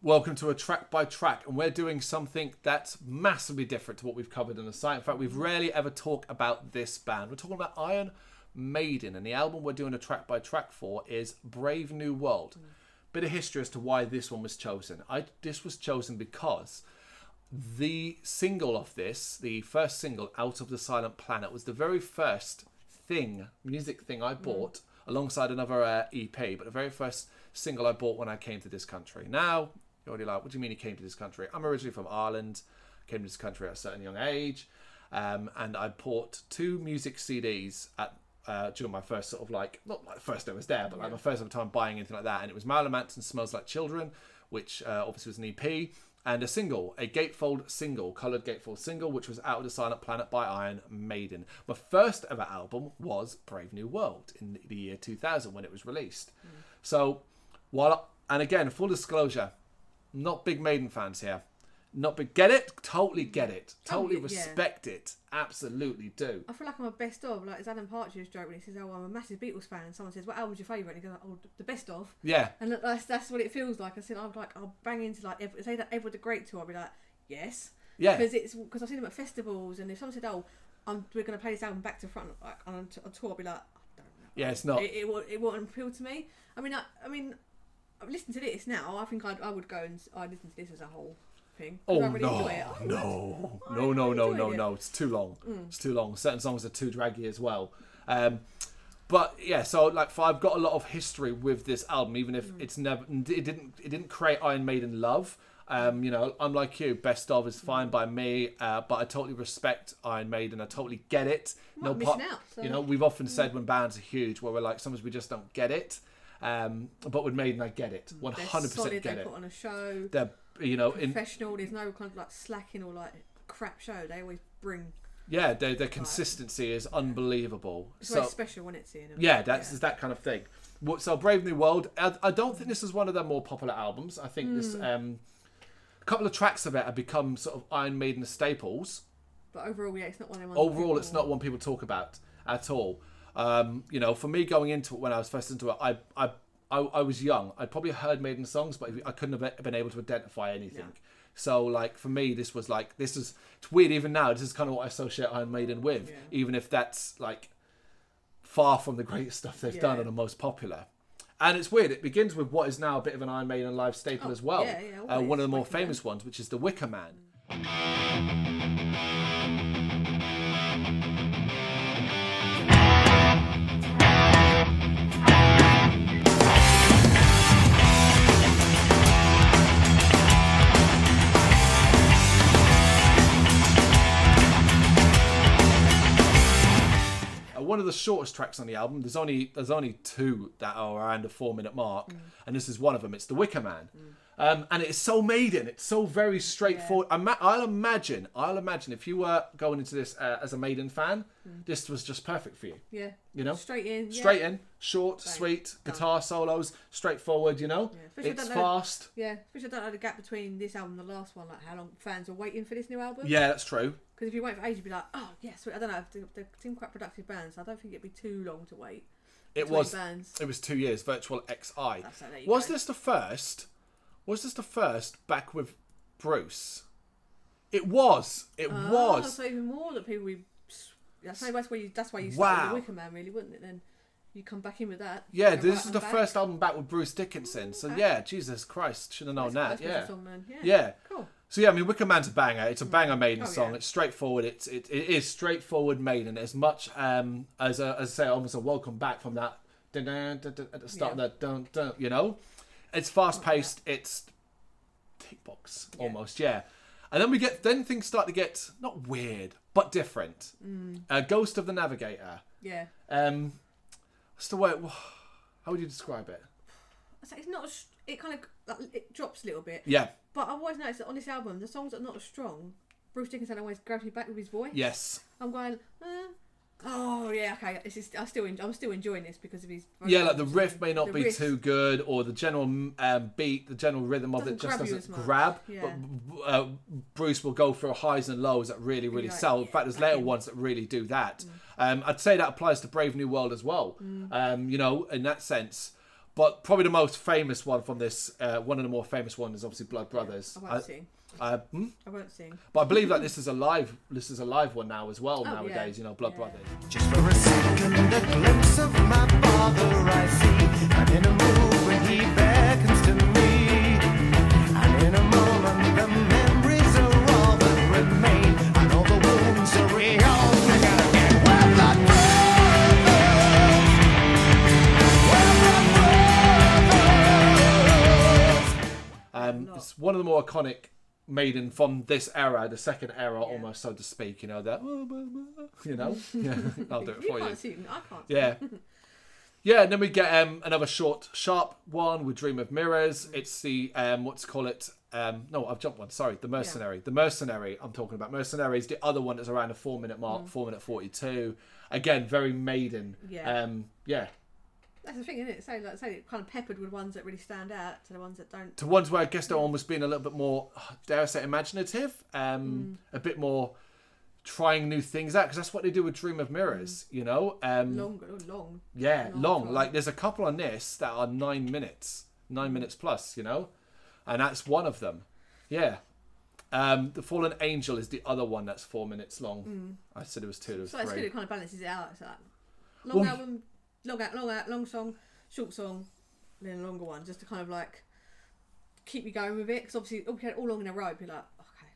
Welcome to a track by track, and we're doing something that's massively different to what we've covered on the site. In fact, we've rarely ever talked about this band. We're talking about Iron Maiden, and the album we're doing a track by track for is Brave New World. Bit of history as to why this one was chosen. This was chosen because the single of this, the first single, Out of the Silent Planet, was the very first music thing I bought alongside another EP, but the very first single I bought when I came to this country. Now, you're already like, what do you mean you came to this country? I'm originally from Ireland, came to this country at a certain young age, and I bought 2 music CDs during my first sort of like, not like the first time I was there, but like my first ever time buying anything like that, and it was Marilyn Manson Smells Like Children, which obviously was an EP, and a single, a gatefold single, coloured gatefold single, which was Out of the Silent Planet by Iron Maiden. My first ever album was Brave New World in the year 2000 when it was released. So, and again, full disclosure, not big Maiden fans here. Not big. Get it? Totally get it. Totally respect it. Absolutely do. I feel like I'm a best of. Like, it's Adam Partridge's joke when he says, "Oh, I'm a massive Beatles fan," and someone says, "What album's your favourite?" And he goes, "Oh, the best of." Yeah. And that's what it feels like. I'll bang into like say that Edward the Great tour. I'll be like, yes. Yeah. Because I've seen them at festivals, and if someone said, "Oh, we're going to play this album back to front like on a tour," I'll be like, I don't know. Yeah, it's not. It won't appeal to me. I mean, I've listened to this now. I think I would go and I'd listen to this as a whole thing. Oh, I really enjoy it. No. It's too long. It's too long. Certain songs are too draggy as well. But yeah, so like I've got a lot of history with this album, even if it didn't create Iron Maiden love. You know, unlike you, best of is fine by me, but I totally respect Iron Maiden. I totally get it. Missing out, so. You know, we've often said when bands are huge, where we're like, sometimes we just don't get it. But with Maiden, I get it. 100% get they it. put on a show. They're, you know, professional. There's no kind of like slacking or like crap show. They always bring. Yeah, their consistency is unbelievable. It's very special when it's in. Yeah, that's that kind of thing. So Brave New World. I don't think this is one of their more popular albums. I think this a couple of tracks of it have become sort of Iron Maiden staples. But overall, yeah, it's not one. Overall, it's not one people talk about at all. You know, for me going into it when I was first into it, I was young. I'd probably heard Maiden songs, but I couldn't have been able to identify anything. Yeah. So, like, for me, this was like, it's weird even now. This is kind of what I associate Iron Maiden with, even if that's, like, far from the great stuff they've done and the most popular. And it's weird. It begins with what is now a bit of an Iron Maiden live staple as well. One of the more famous ones, which is The Wicker Man. One of the shortest tracks on the album. There's only 2 that are around the 4-minute mark, and this is one of them. It's The Wicker Man, and it's so Maiden. It's so very straightforward. I'll imagine if you were going into this as a Maiden fan, this was just perfect for you. Yeah, you know, straight in, short, sweet, guitar solos, straightforward. You know, it's fast. Especially I don't know the gap between this album and the last one. Like how long fans are waiting for this new album. Yeah, that's true. Because if you wait for ages, you'd be like, oh, yes. I don't know. They seem quite productive bands. I don't think it'd be too long to wait. It was 2 years. Virtual XI. Was this the first? Was this the first back with Bruce? It was. It was. So even more that people. That's why you started the Wicker Man, really, wouldn't it? Then you come back in with that. Yeah, this is the first album back with Bruce Dickinson. So yeah, Jesus Christ, should have known that. Yeah. Song, man. Yeah. Cool. So yeah, I mean, Wicker Man's a banger. It's a banger Maiden song. It's straightforward. It is straightforward Maiden. As much as I say, almost a welcome back from that at the start of that dun dun. You know, it's fast paced. It's tick box almost. Yeah. And then things start to get not weird but different. Ghost of the Navigator. Yeah. What's the way? How would you describe it? It's not. It kind of it drops a little bit. Yeah. But I've always noticed that on this album, the songs that are not as strong, Bruce Dickinson always grabs me back with his voice. Yes. I'm going, oh yeah, okay. I'm still enjoying this because of his. Yeah, like the riff may not be too good, or the general beat, the general rhythm of it just doesn't grab. Yeah. But Bruce will go through highs and lows that really sell. In fact, there's later ones that really do that. I'd say that applies to Brave New World as well. You know, in that sense. But probably the most famous one from this, one of the more famous ones is obviously Blood Brothers. I won't sing. I won't sing. But I believe that this is a live one now as well nowadays. You know, Blood Brothers. Just for a second, a glimpse of my father I see. I'm in a mood when he beckons to me. And in a moment, the memories are all that remain. And all the wounds are reopened again. We're Blood Brothers. It's one of the more iconic Maiden from this era, the second era, almost, so to speak. You know that. You know, yeah. I'll do it for you. Can't sing. I can't. Yeah. Yeah, and then we get another short, sharp one with Dream of Mirrors. It's the, no, I've jumped one. Sorry, The Mercenary. Yeah. The Mercenary, I'm talking about. Mercenary is the other one that's around the 4-minute mark, 4:42. Again, very Maiden. Yeah. Yeah. That's the thing, isn't it? So, like, it kind of peppered with ones that really stand out to the ones that don't. To ones where I guess they're almost being a little bit more, dare I say, imaginative. A bit more trying new things out, because that's what they do with Dream of Mirrors, you know. Long. Yeah, long. Like, there's a couple on this that are 9 minutes plus, you know, and that's one of them. Yeah. The Fallen Angel is the other one that's 4 minutes long. I said it was 2. There was 3. So it's good. It kind of balances it out. It's like long album, long song, short song, then a longer one, just to kind of like keep you going with it. Because obviously, all long in a row, you're like, okay.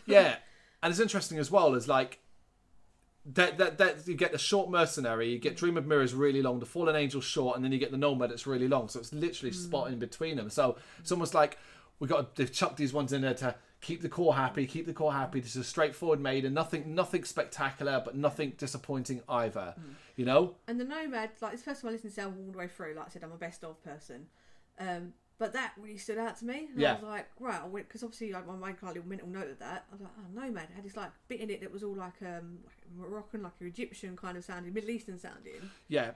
Yeah. And it's interesting as well as like that you get the short Mercenary, you get Dream of Mirrors really long, the Fallen Angel short, and then you get the Nomad that's really long. So it's literally spot in between them. So it's almost like they've chucked these ones in there to keep the core happy. This is a straightforward Maiden, nothing spectacular, but nothing disappointing either. You know. And the Nomad, like, it's the first time I listened to the album all the way through. Like I said, I'm a best of person. But that really stood out to me. And I was like, right, because obviously like, my mind got a little mental note of that. I was like, oh, Nomad had this like bit in it that was all like Moroccan, like Egyptian kind of sounding, Middle Eastern sounding. Yeah.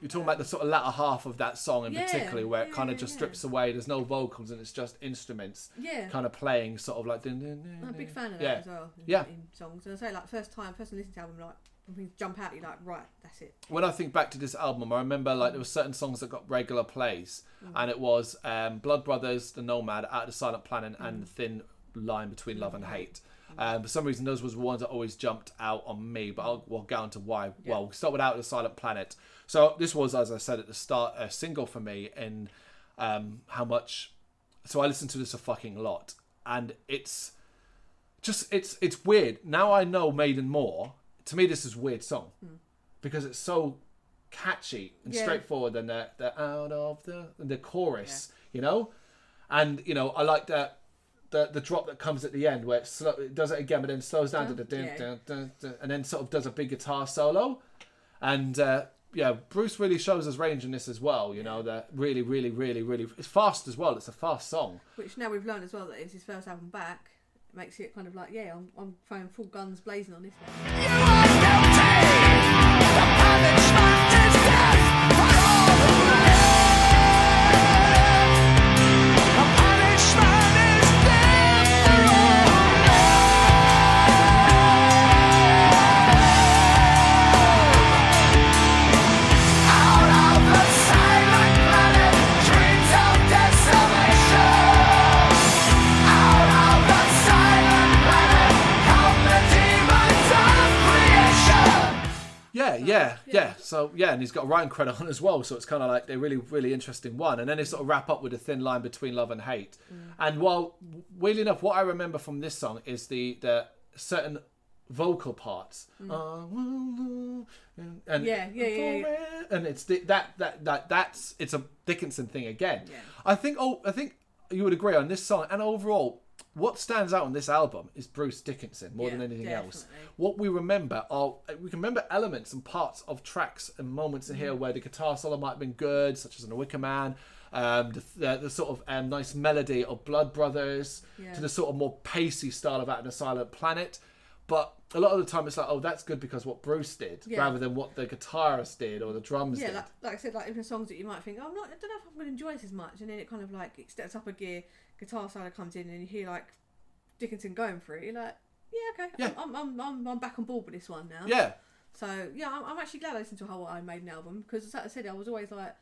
Talking about the sort of latter half of that song in particular, where it kind of just strips away. There's no vocals and it's just instruments kind of playing sort of like. I'm a big fan of that as well. In songs, and I say like first time listen to the album, like when things jump out, you're like, right, that's it. When I think back to this album, I remember like there were certain songs that got regular plays, and it was Blood Brothers, The Nomad, Out of the Silent Planet, and The Thin Line Between Love and Hate. For some reason, those was the ones that always jumped out on me, but we'll get on to why. Well, we'll start with Out of the Silent Planet. So this was, as I said at the start, a single for me in how much... So I listened to this a fucking lot. And it's weird. Now I know Maiden more. To me, this is a weird song. Because it's so catchy and straightforward. And the out of the chorus, you know? And, you know, I like that... The drop that comes at the end where it does it again but then slows down to and then sort of does a big guitar solo. And Bruce really shows his range in this as well, you know, that really it's fast as well. It's a fast song, which now we've learned as well that it's his first album back. It makes it kind of like I'm throwing full guns blazing on this one. You are guilty. The punishment is death for all the blame. Yeah. So and he's got a writing credit on as well. So it's kind of like a really interesting one. And then they sort of wrap up with a thin line between love and hate. And while weirdly enough, what I remember from this song is the certain vocal parts. And it's it's a Dickinson thing again. I think you would agree on this song, and overall what stands out on this album is Bruce Dickinson more than anything else. What we remember are, we can remember elements and parts of tracks and moments in here where the guitar solo might have been good, such as in A Wicker Man, the sort of nice melody of Blood Brothers, to the sort of more pacey style of Out on a Silent Planet. But a lot of the time it's like, oh, that's good because what Bruce did, rather than what the guitarist did or the drums did. Yeah, like I said, like even songs that you might think, oh, I don't know if I'm going to enjoy this as much, and then it kind of like it steps up a gear, guitar solo comes in, and you hear like Dickinson going through it. You're like, yeah, okay, I'm back on board with this one now. Yeah. So yeah, I'm actually glad I listened to a whole Iron Maiden album, because as I said, I was always like,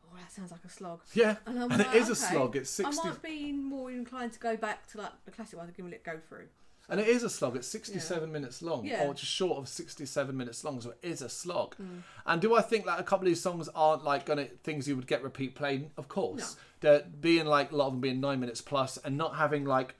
oh, that sounds like a slog. Yeah, and like, it is a slog. It's 60. I might be more inclined to go back to like the classic ones and give it a go through. And it is a slog. It's 67 minutes long, or just short of 67 minutes long, so it is a slog. And do I think like a couple of these songs aren't like things you would get repeat playing? Of course. No. They're being like, a lot of them being 9 minutes plus, and not having like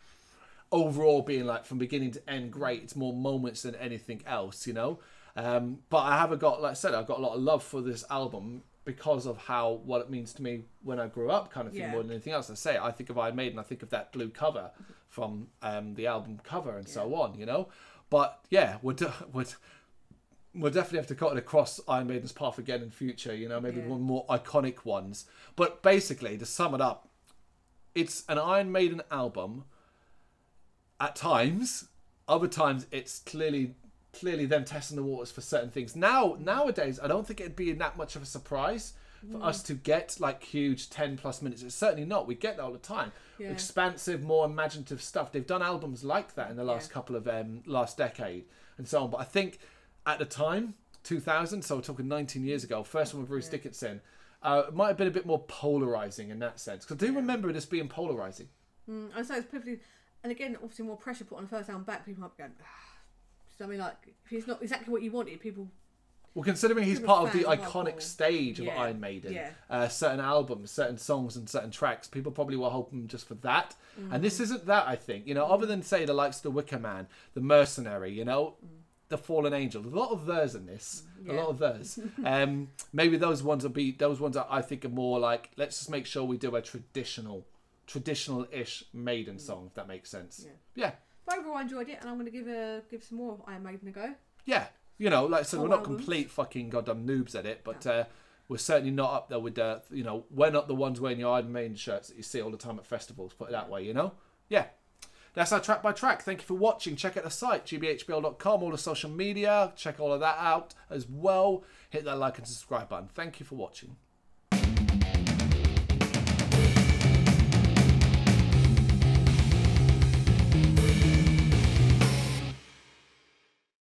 overall being like from beginning to end great. It's more moments than anything else, you know. But I have got, like I said, I've got a lot of love for this album because of what it means to me when I grew up, kind of thing, more than anything else. I think of Iron Maiden, I think of that blue cover from the album cover and so on, you know. But yeah, we'll definitely have to cut it across Iron Maiden's path again in future, you know, maybe one more iconic ones. But basically, to sum it up, it's an Iron Maiden album at times. Other times, it's clearly them testing the waters for certain things. Nowadays, I don't think it'd be that much of a surprise for us to get like huge 10+ minutes. It's certainly not. We get that all the time. Expansive, more imaginative stuff. They've done albums like that in the last couple of last decade and so on. But I think at the time, 2000, so we're talking 19 years ago, first one with Bruce Dickinson, it might have been a bit more polarizing in that sense. Because I do remember this being polarizing. I say it's perfectly, and again, obviously more pressure put on the first album back. People might be going, so I mean, like, if it's not exactly what you wanted, people... Well, considering he's part of the iconic stage of Iron Maiden, certain albums, certain songs and certain tracks, people probably were hoping just for that. And this isn't that, I think. You know, other than, say, the likes of The Wicker Man, The Mercenary, you know, The Fallen Angel. A lot of theirs in this. A lot of theirs. Maybe those ones that I think are more like, let's just make sure we do a traditional-ish Maiden song, if that makes sense. Yeah. But overall, I enjoyed it, and I'm going to give some more Iron Maiden a go. Yeah. You know, like I said, we're not complete fucking goddamn noobs at it, but we're certainly not up there with you know, we're not the ones wearing your Iron Maiden shirts that you see all the time at festivals, put it that way, you know? Yeah. That's our track by track. Thank you for watching. Check out the site, gbhbl.com, all the social media. Check all of that out as well. Hit that like and subscribe button. Thank you for watching.